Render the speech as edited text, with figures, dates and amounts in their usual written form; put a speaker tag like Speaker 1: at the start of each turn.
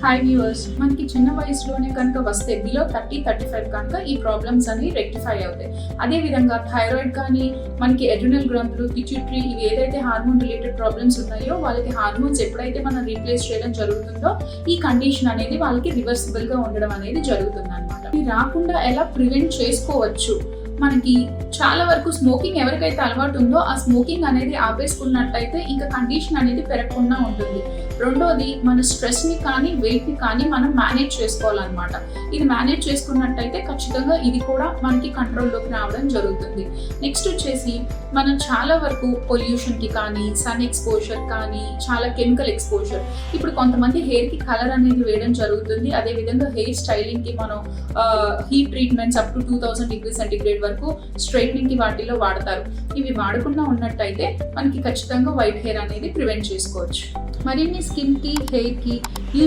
Speaker 1: High viewers, మనకి చిన్న వయసులోనే కనుక వస్తే బిలో 30-35 కనుక ఈ ప్రాబ్లమ్స్ అన్ని రెక్టిఫై అవుతాయి. అదేవిధంగా థైరాయిడ్ కానీ, మనకి ఎడ్రినల్ గ్రంథులు, పిట్యూటరీ, ఇవి ఏదైతే హార్మోన్ రిలేటెడ్ ప్రాబ్లమ్స్ ఉన్నాయో వాళ్ళకి హార్మోన్స్ ఎప్పుడైతే మనం రీప్లేస్ చేయడం జరుగుతుందో ఈ కండిషన్ అనేది వాళ్ళకి రివర్సిబుల్గా ఉండడం అనేది జరుగుతుంది అనమాట. ఇది రాకుండా ఎలా ప్రివెంట్ చేసుకోవచ్చు? మనకి చాలా వరకు స్మోకింగ్ ఎవరికైతే అలవాటు ఉందో ఆ స్మోకింగ్ అనేది ఆపేసుకున్నట్టయితే ఇంకా కండిషన్ అనేది పెరగకుండా ఉంటుంది. రెండోది, మన స్ట్రెస్ని కానీ వెయిట్ని కానీ మనం మేనేజ్ చేసుకోవాలన్నమాట. ఇది మేనేజ్ చేసుకున్నట్టయితే ఖచ్చితంగా ఇది కూడా మనకి కంట్రోల్లోకి రావడం జరుగుతుంది. నెక్స్ట్ వచ్చేసి మనం చాలా వరకు పొల్యూషన్కి కానీ, సన్ ఎక్స్పోజర్ కానీ, చాలా కెమికల్ ఎక్స్పోజర్, ఇప్పుడు కొంతమంది హెయిర్కి కలర్ అనేది వేయడం జరుగుతుంది. అదేవిధంగా హెయిర్ స్టైలింగ్కి మనం heat treatments up to 2000 degree centigrade వరకు స్ట్రైట్నింగ్కి వాటిలో వాడతారు. ఇవి వాడకుండా ఉన్నట్టయితే మనకి ఖచ్చితంగా వైట్ హెయిర్ అనేది ప్రివెంట్ చేసుకోవచ్చు. మరిన్ని స్కిన్కి, హెయిర్కి యూజ్